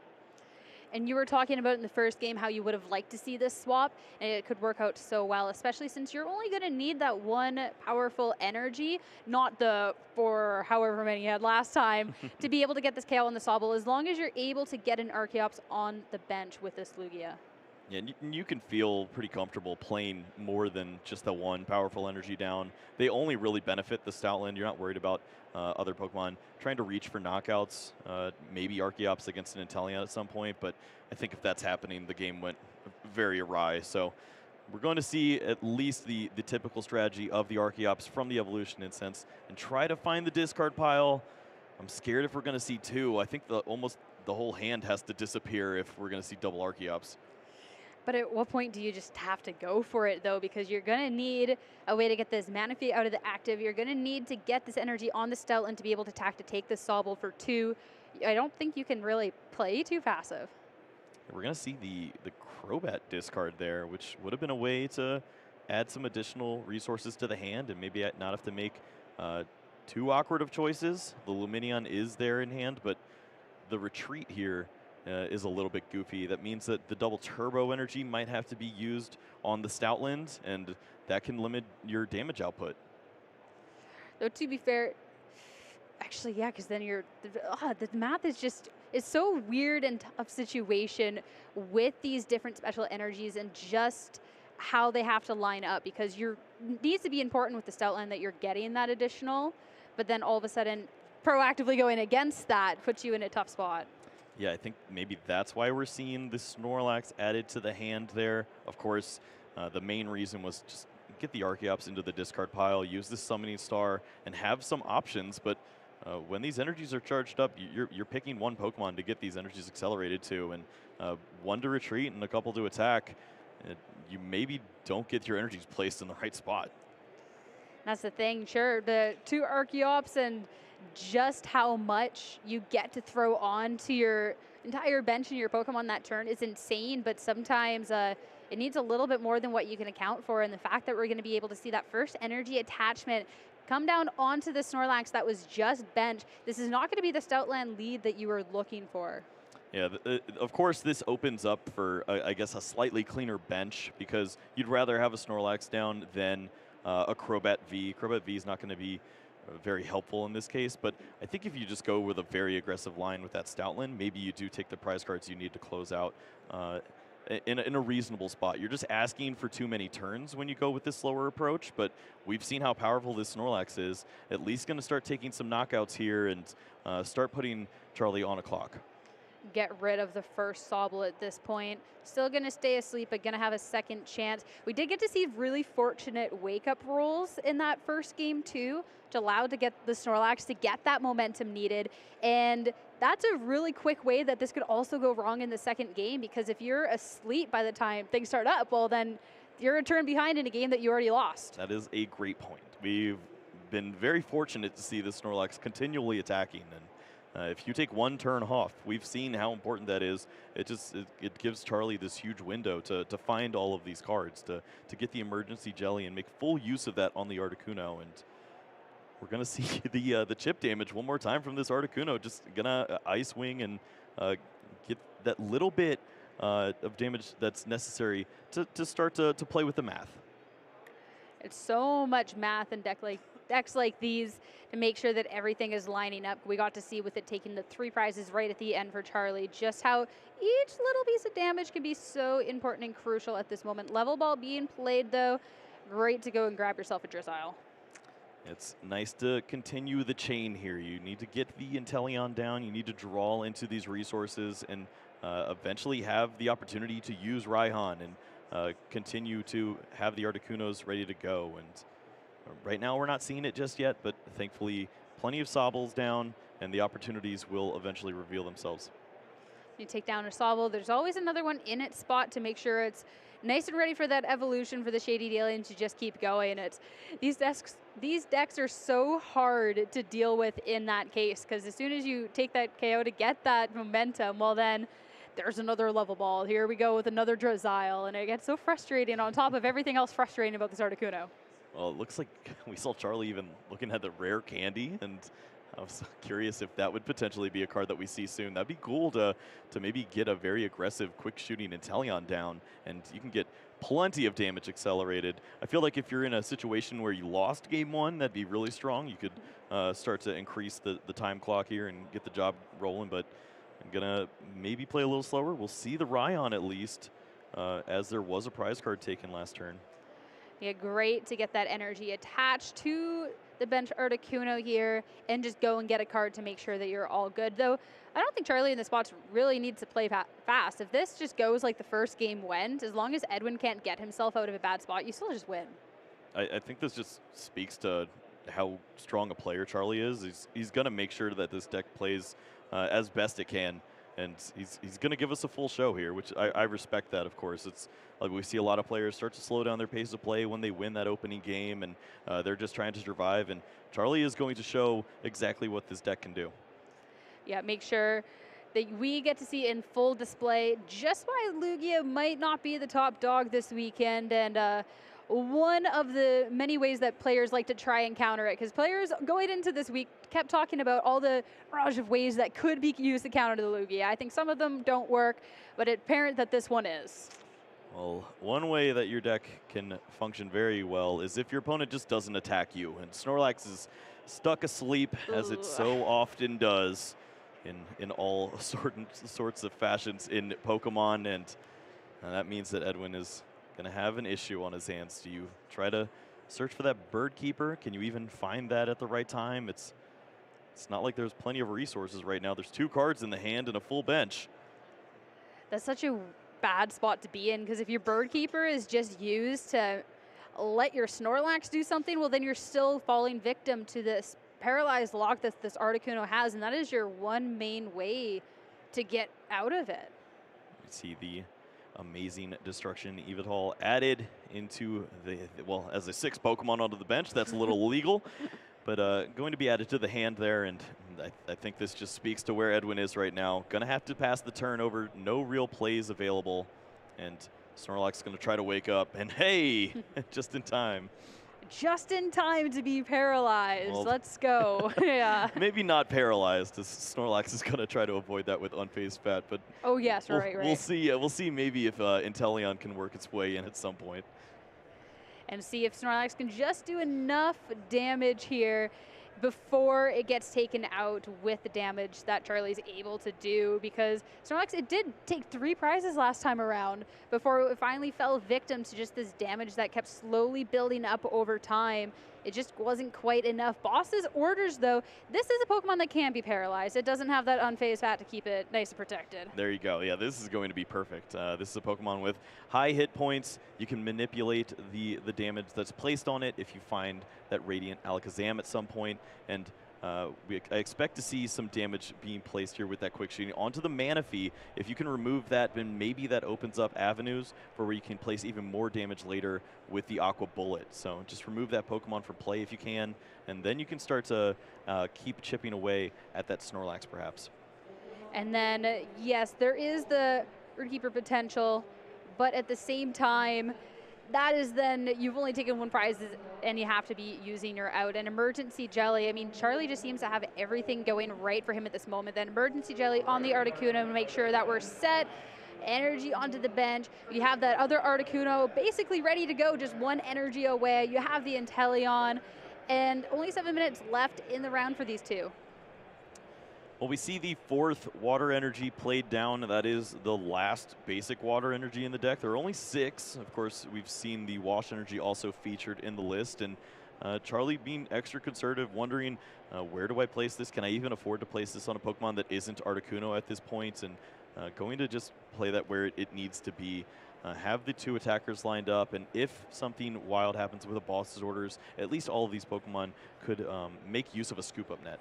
And you were talking about in the first game how you would have liked to see this swap, and it could work out so well, especially since you're only going to need that one powerful energy, not the for however many you had last time, to be able to get this KO on the Sobble, as long as you're able to get an Archeops on the bench with this Lugia. Yeah, and you can feel pretty comfortable playing more than just the one powerful energy down. They only really benefit the Stoutland. You're not worried about other Pokemon trying to reach for knockouts, maybe Archeops against an Inteleon at some point, but I think if that's happening, the game went very awry. So we're going to see at least the typical strategy of the Archeops from the Evolution Incense and try to find the discard pile. I'm scared if we're going to see 2. I think almost the whole hand has to disappear if we're going to see double Archeops. But at what point do you just have to go for it, though? Because you're going to need a way to get this Manaphy out of the active. You're going to need to get this energy on the Stoutland to be able to attack to take this Sobble for 2. I don't think you can really play too passive. We're going to see the Crobat discard there, which would have been a way to add some additional resources to the hand and maybe not have to make too awkward of choices. The Lumineon is there in hand, but the retreat here is a little bit goofy. That means that the double turbo energy might have to be used on the Stoutland, and that can limit your damage output. Though to be fair, actually, yeah, because then the math is so weird and tough situation with these different special energies and just how they have to line up, because needs to be important with the Stoutland that you're getting that additional, but then all of a sudden proactively going against that puts you in a tough spot. Yeah, I think maybe that's why we're seeing the Snorlax added to the hand there. Of course, the main reason was just get the Archeops into the discard pile, use the Summoning Star, and have some options. But when these energies are charged up, you're picking one Pokemon to get these energies accelerated to, and one to retreat and a couple to attack. You maybe don't get your energies placed in the right spot. That's the thing, sure. The 2 Archeops and just how much you get to throw on to your entire bench and your Pokemon that turn is insane, but sometimes it needs a little bit more than what you can account for. And the fact that we're going to be able to see that first energy attachment come down onto the Snorlax that was just benched, this is not going to be the Stoutland lead that you were looking for. Yeah, of course, this opens up for, I guess, a slightly cleaner bench, because you'd rather have a Snorlax down than a Crobat V. Crobat V is not going to be very helpful in this case, but I think if you just go with a very aggressive line with that Stoutland, maybe you do take the prize cards you need to close out in a reasonable spot. You're just asking for too many turns when you go with this slower approach, but we've seen how powerful this Snorlax is. At least going to start taking some knockouts here and start putting Charlie on a clock. Get rid of the first Sobble at this point. Still going to stay asleep, but going to have a second chance. We did get to see really fortunate wake-up rolls in that first game too, which allowed to get the Snorlax to get that momentum needed. And that's a really quick way that this could also go wrong in the second game, because if you're asleep by the time things start up, well, then you're a turn behind in a game that you already lost. That is a great point. We've been very fortunate to see the Snorlax continually attacking, and if you take one turn off, we've seen how important that is. It gives Charlie this huge window to find all of these cards, to get the emergency jelly and make full use of that on the Articuno. And we're gonna see the chip damage one more time from this Articuno. Just gonna Ice Wing and get that little bit of damage that's necessary to start to play with the math. It's so much math in decks like these to make sure that everything is lining up. We got to see with it taking the 3 prizes right at the end for Charlie, just how each little piece of damage can be so important and crucial at this moment. Level ball being played though, great to go and grab yourself a Drizzile. It's nice to continue the chain here. You need to get the Inteleon down, you need to draw into these resources, and eventually have the opportunity to use Raihan and continue to have the Articunos ready to go. And right now, we're not seeing it just yet, but thankfully, plenty of Sobbles down, and the opportunities will eventually reveal themselves. You take down a Sobble, there's always another one in its spot to make sure it's nice and ready for that evolution for the Shady Alien to just keep going. These decks are so hard to deal with in that case, because as soon as you take that KO to get that momentum, well then, there's another level ball. Here we go with another Drizzile, and it gets so frustrating on top of everything else frustrating about this Articuno. Well, it looks like we saw Charlie even looking at the rare candy, and I was curious if that would potentially be a card that we see soon. That'd be cool to maybe get a very aggressive, quick shooting Inteleon down, and you can get plenty of damage accelerated. I feel like if you're in a situation where you lost game 1, that'd be really strong. You could start to increase the time clock here and get the job rolling, but I'm gonna maybe play a little slower. We'll see the Raihan at least, as there was a prize card taken last turn. Yeah, great to get that energy attached to the bench Articuno here and just go and get a card to make sure that you're all good. Though, I don't think Charlie in the spots really needs to play fast. If this just goes like the first game went, as long as Edwin can't get himself out of a bad spot, you still just win. I think this just speaks to how strong a player Charlie is. He's going to make sure that this deck plays as best it can. And he's going to give us a full show here, which I respect that, of course. It's like we see a lot of players start to slow down their pace of play when they win that opening game, and they're just trying to survive. And Charlie is going to show exactly what this deck can do. Yeah, make sure that we get to see in full display just why Lugia might not be the top dog this weekend, and one of the many ways that players like to try and counter it, because players going into this week kept talking about all the barrage of ways that could be used to counter the Lugia. I think some of them don't work, but it's apparent that this one is. Well, one way that your deck can function very well is if your opponent just doesn't attack you, and Snorlax is stuck asleep, as it so often does in all sorts of fashions in Pokemon, and that means that Edwin is going to have an issue on his hands. Do you try to search for that Bird Keeper? Can you even find that at the right time? It's not like there's plenty of resources right now. There's 2 cards in the hand and a full bench. That's such a bad spot to be in, because if your Bird Keeper is just used to let your Snorlax do something, well then you're still falling victim to this paralyzed lock that this Articuno has, and that is your one main way to get out of it. You see the amazing Destruction Evital added into well, as a 6th Pokemon onto the bench. That's a little illegal, but going to be added to the hand there, and I think this just speaks to where Edwin is right now. Going to have to pass the turn over, no real plays available, and Snorlax is going to try to wake up, and hey, just in time. Just in time to be paralyzed. Well, let's go. Yeah. Maybe not paralyzed, as Snorlax is going to try to avoid that with Unfazed Fat, but oh yes, we'll, right. We'll see. We'll see maybe if Inteleon can work its way in at some point. And see if Snorlax can just do enough damage here before it gets taken out with the damage that Charlie's able to do, because Snorlax, it did take 3 prizes last time around before it finally fell victim to just this damage that kept slowly building up over time. It just wasn't quite enough. Boss's Orders, though, this is a Pokemon that can be paralyzed. It doesn't have that Unfazed Fat to keep it nice and protected. There you go. Yeah, this is going to be perfect. This is a Pokemon with high hit points. You can manipulate the damage that's placed on it if you find that Radiant Alakazam at some point, and I expect to see some damage being placed here with that quick shooting onto the Manaphy. If you can remove that, then maybe that opens up avenues for where you can place even more damage later with the Aqua Bullet. So just remove that Pokemon from play if you can, and then you can start to keep chipping away at that Snorlax perhaps. And then, yes, there is the Birdkeeper potential, but at the same time, that is then you've only taken 1 prize and you have to be using your out. And Emergency Jelly, I mean, Charlie just seems to have everything going right for him at this moment. Then Emergency Jelly on the Articuno to make sure that we're set. Energy onto the bench. You have that other Articuno basically ready to go, just 1 energy away. You have the Inteleon, and only 7 minutes left in the round for these two. Well, we see the 4th Water Energy played down. That is the last basic Water Energy in the deck. There are only 6. Of course, we've seen the Wash Energy also featured in the list. And Charlie being extra conservative, wondering where do I place this? Can I even afford to place this on a Pokemon that isn't Articuno at this point? And going to just play that where it needs to be. Have the 2 attackers lined up, and if something wild happens with a Boss's Orders, at least all of these Pokemon could make use of a scoop-up net.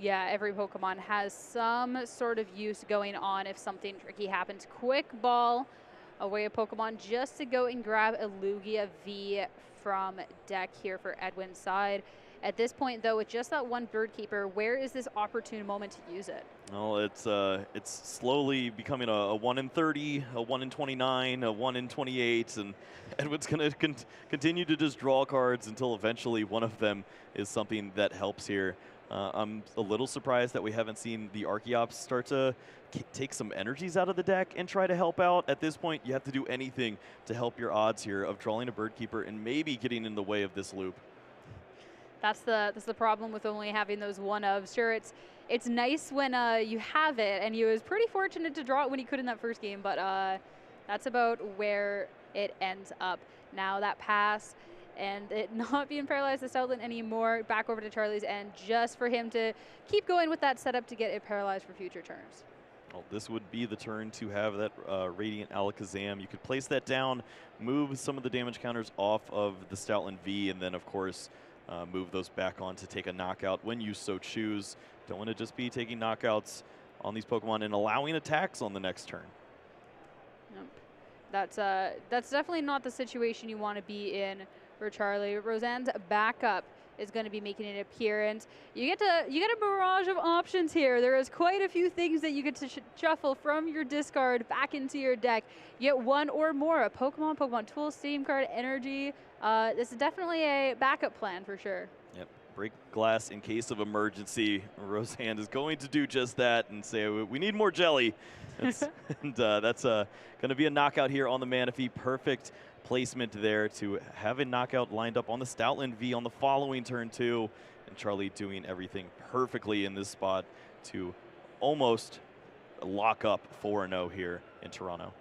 Yeah, every Pokemon has some sort of use going on if something tricky happens. Quick Ball away a Pokemon just to go and grab a Lugia V from deck here for Edwin's side. At this point, though, with just that 1 Birdkeeper, where is this opportune moment to use it? Well, it's slowly becoming a 1 in 30, a 1 in 29, a 1 in 28, and Edwin's going to continue to just draw cards until eventually one of them is something that helps here. I'm a little surprised that we haven't seen the Archeops start to take some energies out of the deck and try to help out. At this point, you have to do anything to help your odds here of drawing a Birdkeeper and maybe getting in the way of this loop. That's the problem with only having those one-ofs. Sure, it's nice when you have it, and he was pretty fortunate to draw it when he could in that first game, but that's about where it ends up. Now that pass, and it not being paralyzed the Stoutland anymore, back over to Charlie's end, just for him to keep going with that setup to get it paralyzed for future turns. Well, this would be the turn to have that Radiant Alakazam. You could place that down, move some of the damage counters off of the Stoutland V, and then, of course, move those back on to take a knockout when you so choose. Don't want to just be taking knockouts on these Pokemon and allowing attacks on the next turn. Nope. That's definitely not the situation you want to be in for Charlie. Roseanne's backup is going to be making an appearance. You get a barrage of options here. There is quite a few things that you get to shuffle from your discard back into your deck. You get 1 or more, a Pokemon Tool, Steam Card, Energy. This is definitely a backup plan for sure. Yep. Break glass in case of emergency. Roseanne is going to do just that and say, we need more jelly. And that's going to be a knockout here on the Manaphy. Perfect placement there to have a knockout lined up on the Stoutland V on the following turn too. And Charlie doing everything perfectly in this spot to almost lock up 4-0 here in Toronto.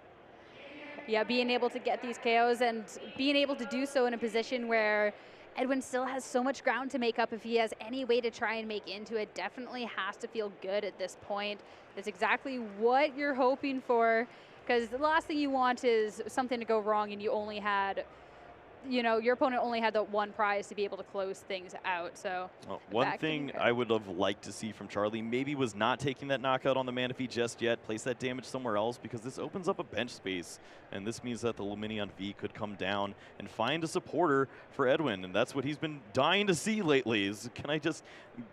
Yeah, being able to get these KOs and being able to do so in a position where Edwin still has so much ground to make up. If he has any way to try and make into it, definitely has to feel good at this point. That's exactly what you're hoping for, because the last thing you want is something to go wrong and you only had, your opponent only had the 1 prize to be able to close things out. So one thing I would have liked to see from Charlie maybe was not taking that knockout on the Manaphy just yet. Place that damage somewhere else, because this opens up a bench space, and this means that the Lumineon V could come down and find a supporter for Edwin, and that's what he's been dying to see lately is, can I just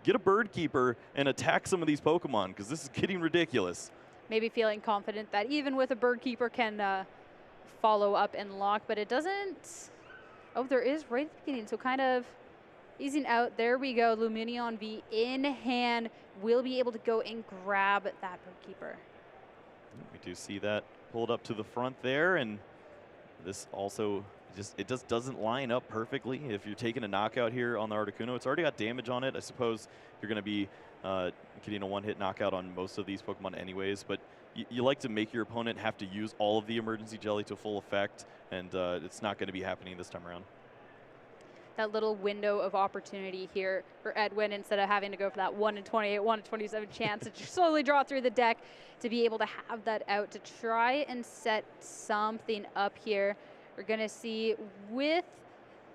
get a Birdkeeper and attack some of these Pokemon, because this is getting ridiculous. Maybe feeling confident that even with a Birdkeeper can follow up and lock, but it doesn't. Oh, there is right at the beginning, so kind of easing out. There we go. Luminion V in hand will be able to go and grab that Bookkeeper. We do see that pulled up to the front there, and this also it just doesn't line up perfectly. If you're taking a knockout here on the Articuno, it's already got damage on it. I suppose you're going to be getting a one-hit knockout on most of these Pokemon anyways, but you like to make your opponent have to use all of the emergency jelly to full effect, and it's not going to be happening this time around. That little window of opportunity here for Edwin, instead of having to go for that 1 in 28, 1 in 27 chance to slowly draw through the deck, to be able to have that out to try and set something up here. We're going to see with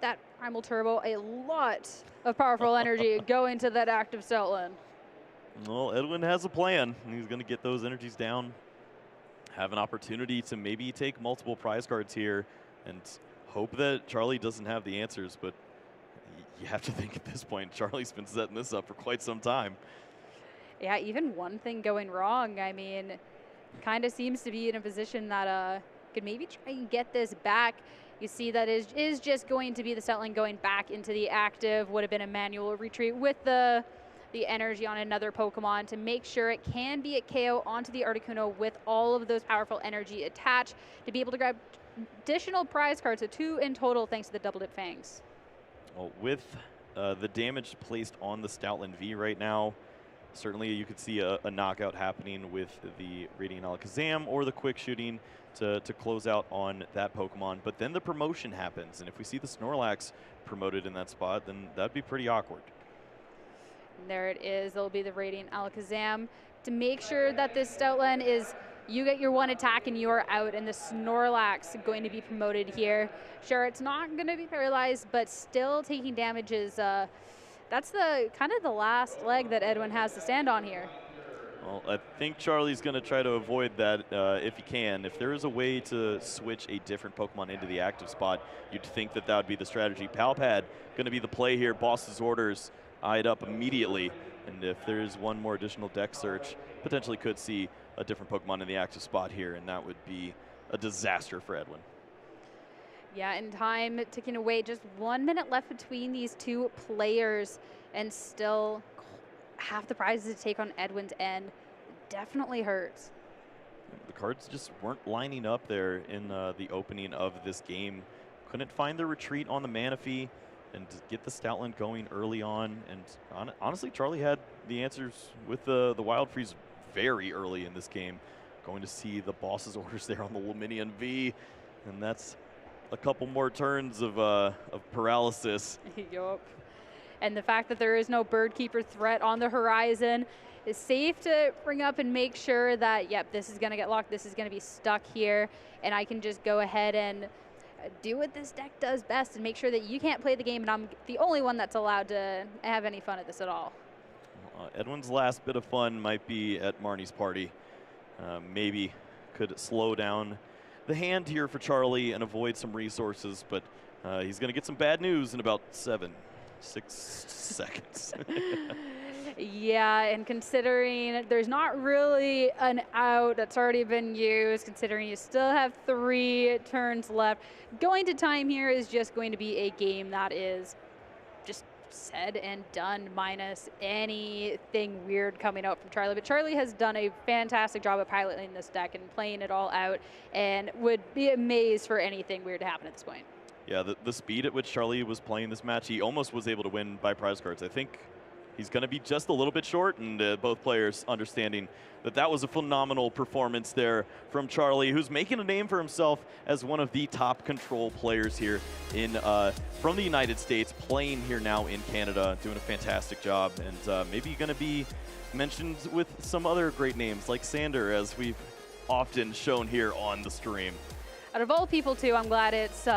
that Primal Turbo a lot of powerful energy going to that active Stoutland. Well, Edwin has a plan. He's going to get those energies down, have an opportunity to maybe take multiple prize cards here, and hope that Charlie doesn't have the answers, but you have to think at this point, Charlie's been setting this up for quite some time. Yeah, even one thing going wrong, I mean, kind of seems to be in a position that could maybe try and get this back. You see that is just going to be the Stoutland going back into the active. Would have been a manual retreat with the energy on another Pokemon to make sure it can be a KO onto the Articuno with all of those powerful energy attached to be able to grab additional prize cards, so 2 in total thanks to the Double Dip Fangs. Well, with the damage placed on the Stoutland V right now, certainly you could see a knockout happening with the Radiant Alakazam or the quick shooting to close out on that Pokemon. But then the promotion happens, and if we see the Snorlax promoted in that spot, then that'd be pretty awkward. And there it is. It'll be the Radiant Alakazam to make sure that this Stoutland is, you get your 1 attack and you're out, and the Snorlax going to be promoted here. Sure, it's not going to be paralyzed, but still taking damage is, that's the kind of the last leg that Edwin has to stand on here. Well, I think Charlie's going to try to avoid that if he can. If there is a way to switch a different Pokemon into the active spot, you'd think that that would be the strategy. Palpad going to be the play here. Boss's orders eyed up immediately. And if there is one more additional deck search, potentially could see a different Pokemon in the active spot here, and that would be a disaster for Edwin. Yeah, and time ticking away. Just 1 minute left between these two players, and still half the prizes to take on Edwin's end. Definitely hurts. The cards just weren't lining up there in the opening of this game. Couldn't find the retreat on the Manaphy and get the Stoutland going early on. And honestly, Charlie had the answers with the Wild Freeze very early in this game. Going to see the boss's orders there on the Luminion V, and that's a couple more turns of paralysis. Yup. And the fact that there is no Birdkeeper threat on the horizon is safe to bring up and make sure that, yep, this is going to get locked, this is going to be stuck here, and I can just go ahead and do what this deck does best and make sure that you can't play the game, and I'm the only one that's allowed to have any fun at this at all. Edwin's last bit of fun might be at Marnie's party. Maybe could slow down the hand here for Charlie and avoid some resources, but he's going to get some bad news in about 6 seconds. Yeah, and considering there's not really an out that's already been used, considering you still have 3 turns left, going to time here is just going to be a game that is just said and done, minus anything weird coming out from Charlie. But Charlie has done a fantastic job of piloting this deck and playing it all out, and would be amazed for anything weird to happen at this point. Yeah, the speed at which Charlie was playing this match, he almost was able to win by prize cards. I think he's going to be just a little bit short, and both players understanding that that was a phenomenal performance there from Charlie, who's making a name for himself as one of the top control players here in from the United States, playing here now in Canada, doing a fantastic job, and maybe going to be mentioned with some other great names like Sander, as we've often shown here on the stream. Out of all people, too, I'm glad it's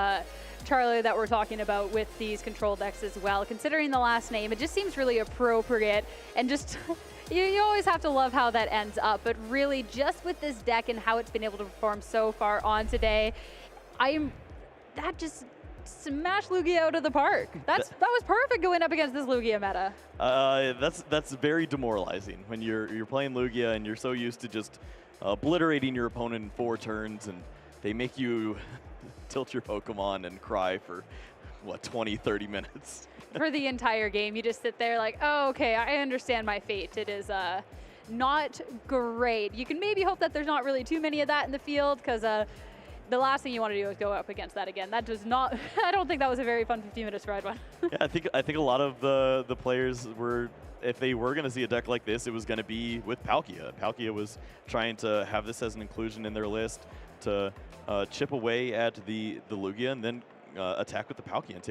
Charlie that we're talking about with these control decks as well. Considering the last name, it just seems really appropriate, and just you always have to love how that ends up. But really, just with this deck and how it's been able to perform so far on today, that just smashed Lugia out of the park. That was perfect going up against this Lugia meta. That's very demoralizing when you're playing Lugia and you're so used to just obliterating your opponent in 4 turns, and they make you tilt your Pokemon and cry for, what, 20, 30 minutes? For the entire game, you just sit there like, oh, okay, I understand my fate. It is not great. You can maybe hope that there's not really too many of that in the field, because the last thing you want to do is go up against that again. That does not, I don't think that was a very fun 15 minutes for Edwin. Yeah, I think a lot of the players were, if they were going to see a deck like this, it was going to be with Palkia. Palkia was trying to have this as an inclusion in their list to chip away at the Lugia and then attack with the Palkia and take